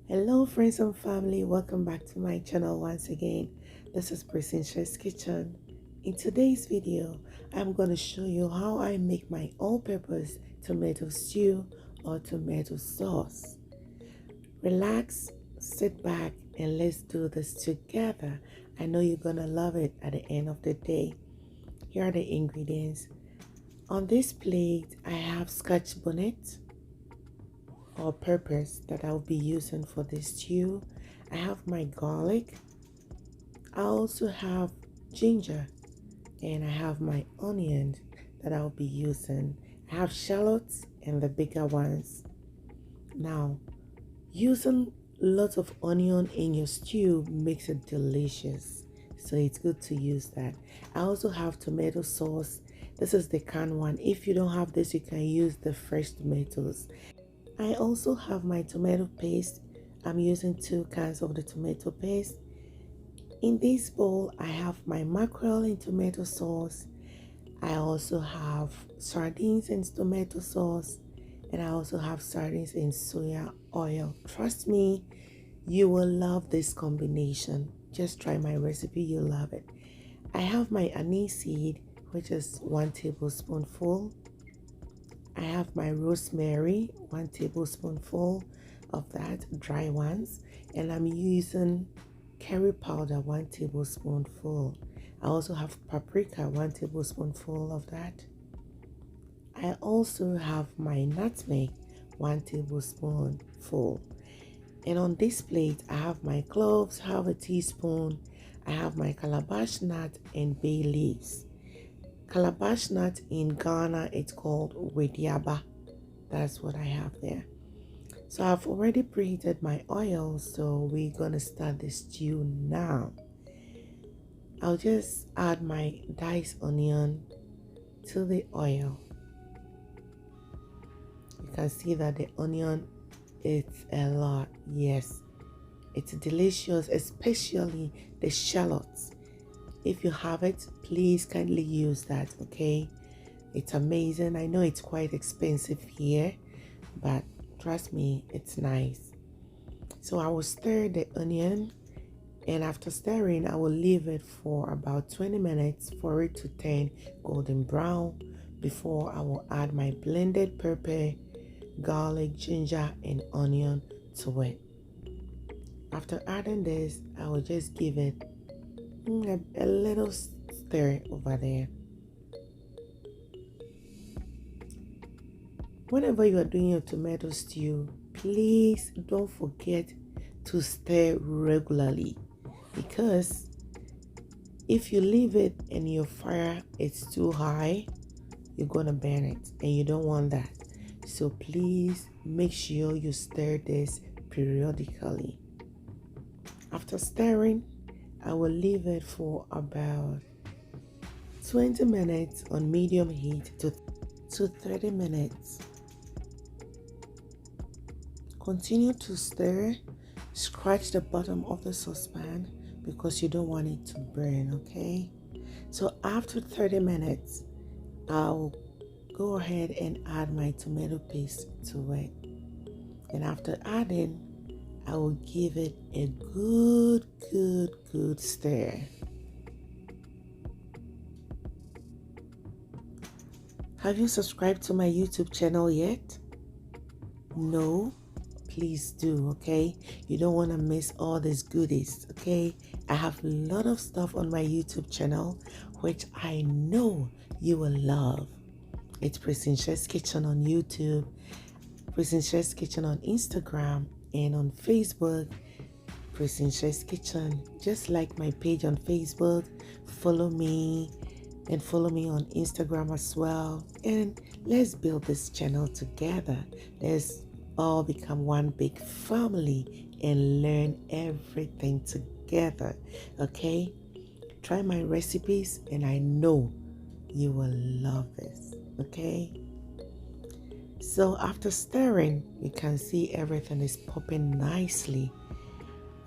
Hello friends and family, welcome back to my channel once again. This is Princess Kitchen. In today's video, I'm going to show you how I make my all-purpose tomato stew or tomato sauce. Relax, sit back, and let's do this together. I know you're going to love it at the end of the day. Here are the ingredients. On this plate, I have scotch bonnet, or purpose that I'll be using for this stew. I have my garlic. I also have ginger, and I have my onions that I'll be using. I have shallots and the bigger ones. Now, using lots of onion in your stew makes it delicious, so it's good to use that. I also have tomato sauce. This is the canned one. If you don't have this, you can use the fresh tomatoes. I also have my tomato paste. I'm using 2 cans of the tomato paste. In this bowl, I have my mackerel in tomato sauce. I also have sardines in tomato sauce. And I also have sardines in soya oil. Trust me, you will love this combination. Just try my recipe, you'll love it. I have my anise seed, which is 1 tablespoonful. I have my rosemary, 1 tablespoonful of that, dry ones, and I'm using curry powder, 1 tablespoonful. I also have paprika, 1 tablespoonful of that. I also have my nutmeg, 1 tablespoonful. And on this plate, I have my cloves, half a teaspoon. I have my calabash nut and bay leaves. Calabash nut in Ghana, it's called wediaba. That's what I have there. So I've already preheated my oil, so we're gonna start the stew now. I'll just add my diced onion to the oil. You can see that the onion is a lot. Yes, it's delicious, especially the shallots. If you have it, please kindly use that, okay? It's amazing. I know it's quite expensive here, but trust me, it's nice. So I will stir the onion, and after stirring, I will leave it for about 20 minutes for it to turn golden brown before I will add my blended pepper, garlic, ginger, and onion to it. After adding this, I will just give it a little stir over there. Whenever you are doing your tomato stew, please don't forget to stir regularly, because if you leave it and your fire is too high, you're gonna burn it, and you don't want that. So please make sure you stir this periodically. After stirring, I will leave it for about 20 minutes on medium heat to 30 minutes. Continue to stir. Scratch the bottom of the saucepan because you don't want it to burn, okay? So after 30 minutes, I'll go ahead and add my tomato paste to it. And after adding, I will give it a good stir. Have you subscribed to my YouTube channel yet? No? Please do, okay? You don't want to miss all these goodies, okay? I have a lot of stuff on my YouTube channel which I know you will love. It's Princess Kitchen on YouTube, Princess Kitchen on Instagram, and on Facebook, Princess Kitchen. Just like my page on Facebook, follow me, and follow me on Instagram as well. And let's build this channel together. Let's all become one big family and learn everything together, okay? Try my recipes and I know you will love this, okay? So after stirring, you can see everything is popping nicely.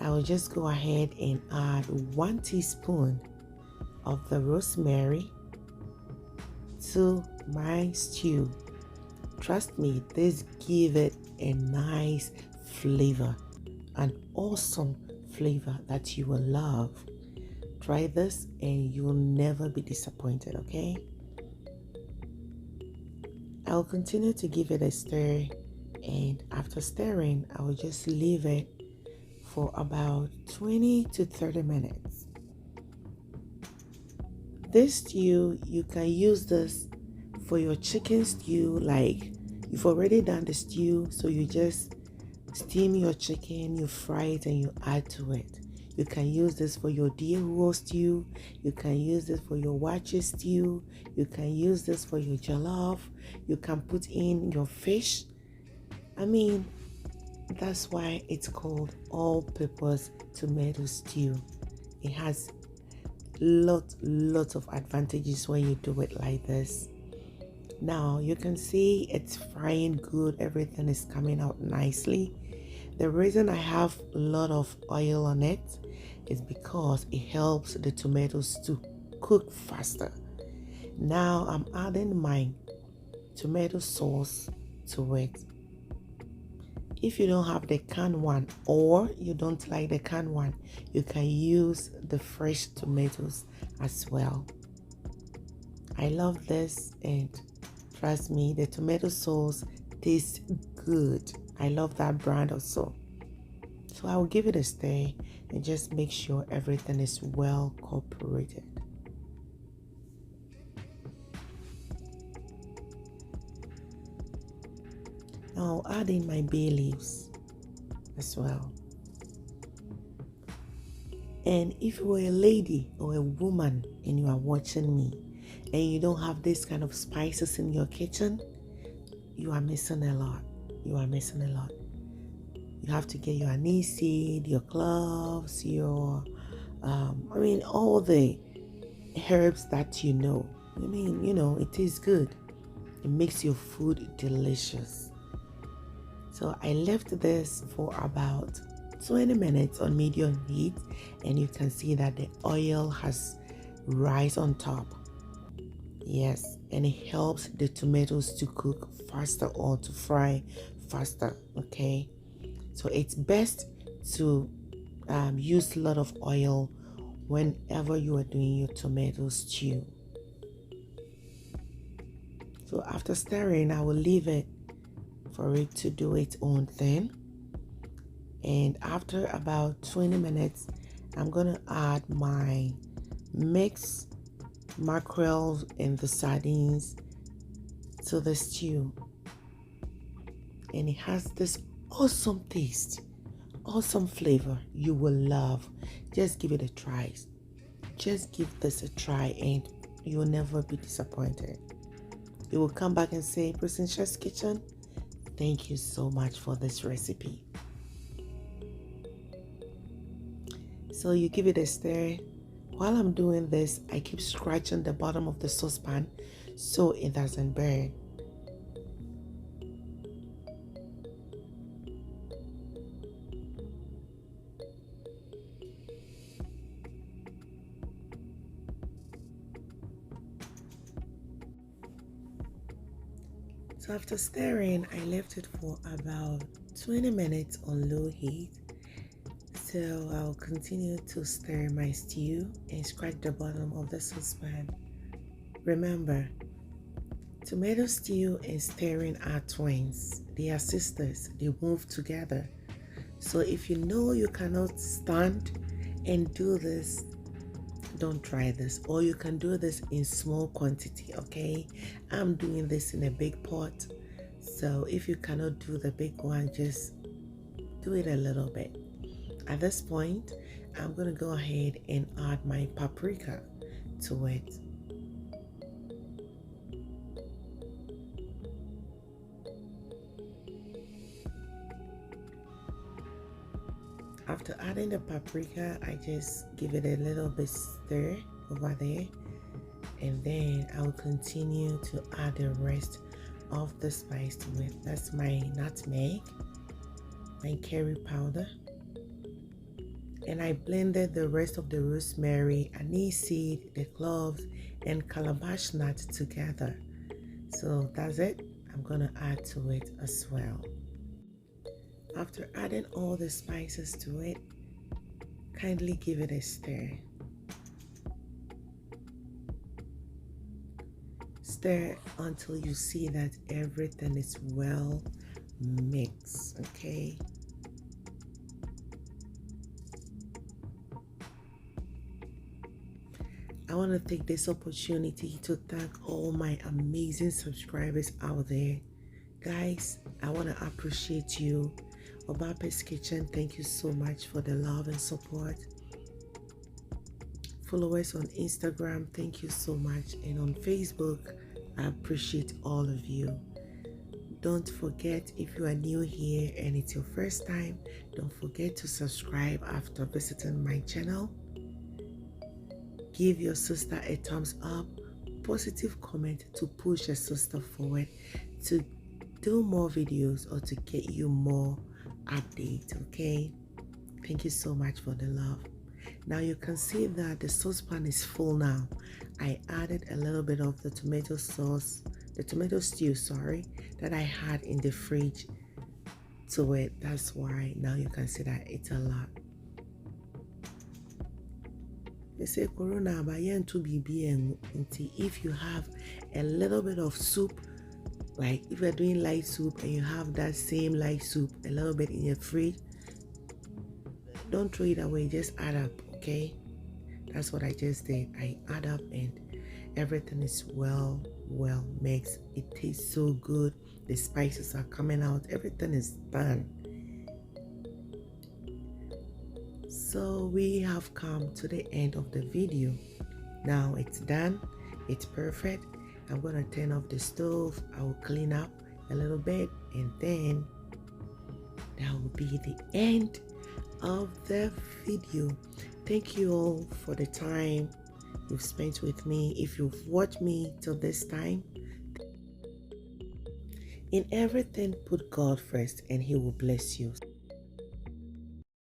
I will just go ahead and add 1 teaspoon of the rosemary to my stew. Trust me, this gives it a nice flavor. an awesome flavor that you will love. Try this and you will never be disappointed, okay? I'll continue to give it a stir, and after stirring, I will just leave it for about 20 to 30 minutes. This stew, you can use this for your chicken stew. Like, you've already done the stew, so you just steam your chicken, you fry it, and you add to it. You can use this for your deer roast stew. You can use this for your wache stew. You can use this for your jollof. You can put in your fish. I mean, that's why it's called all-purpose tomato stew. It has lots of advantages when you do it like this. Now you can see it's frying good. Everything is coming out nicely. The reason I have a lot of oil on it is because it helps the tomatoes to cook faster. Now I'm adding my tomato sauce to it. If you don't have the canned one, or you don't like the canned one, you can use the fresh tomatoes as well. I love this, and trust me, the tomato sauce tastes good. I love that brand also. So I will give it a stir and just make sure everything is well cooperated. Now I'll add in my bay leaves as well. And if you are a lady or a woman and you are watching me and you don't have this kind of spices in your kitchen, you are missing a lot. You are missing a lot. You have to get your anise seed, your cloves, your, all the herbs that you know. It tastes good. It makes your food delicious. So I left this for about 20 minutes on medium heat, and you can see that the oil has rise on top. Yes, and it helps the tomatoes to cook faster or to fry faster, okay? So it's best to use a lot of oil whenever you are doing your tomato stew. So after stirring, I will leave it for it to do its own thing. And after about 20 minutes, I'm going to add my mixed mackerel and the sardines to the stew. And it has this awesome taste, awesome flavor you will love. Just give it a try. Just give this a try and you will never be disappointed. You will come back and say, Princess Kitchen, thank you so much for this recipe. So you give it a stir. While I'm doing this, I keep scratching the bottom of the saucepan so it doesn't burn. So after stirring, I left it for about 20 minutes on low heat. So I'll continue to stir my stew and scratch the bottom of the saucepan. Remember, tomato stew and stirring are twins. They are sisters. They move together. So if you know you cannot stand and do this, don't try this. Or you can do this in small quantity, okay? I'm doing this in a big pot. So if you cannot do the big one, just do it a little bit. At this point, I'm going to go ahead and add my paprika to it. After adding the paprika, I just give it a little bit stir over there, and then I will continue to add the rest of the spice to it. That's my nutmeg, my curry powder, and I blended the rest of the rosemary, anise seed, the cloves, and calabash nut together. So that's it. I'm gonna add to it as well. after adding all the spices to it, kindly give it a stir. Stir until you see that everything is well mixed, okay? I want to take this opportunity to thank all my amazing subscribers out there. Guys, I want to appreciate you. Obape's Kitchen, thank you so much for the love and support. Followers on Instagram, thank you so much. And on Facebook, I appreciate all of you. Don't forget, if you are new here and it's your first time, don't forget to subscribe after visiting my channel. Give your sister a thumbs up, positive comment to push your sister forward to do more videos or to get you more updates, okay? Thank you so much for the love. Now you can see that the saucepan is full now. I added a little bit of the tomato sauce, the tomato stew, sorry, that I had in the fridge to it. That's why now you can see that it's a lot. They say corona to be if you have a little bit of soup, like if you're doing light soup and you have that same light soup a little bit in your fridge, don't throw it away, just add up, okay? That's what I just did. I add up and everything is well mixed. It tastes so good. The spices are coming out. Everything is done. So we have come to the end of the video. Now it's done. It's perfect. I'm gonna turn off the stove. I will clean up a little bit and then that will be the end of the video. Thank you all for the time you've spent with me. If you've watched me till this time, in everything put God first and He will bless you.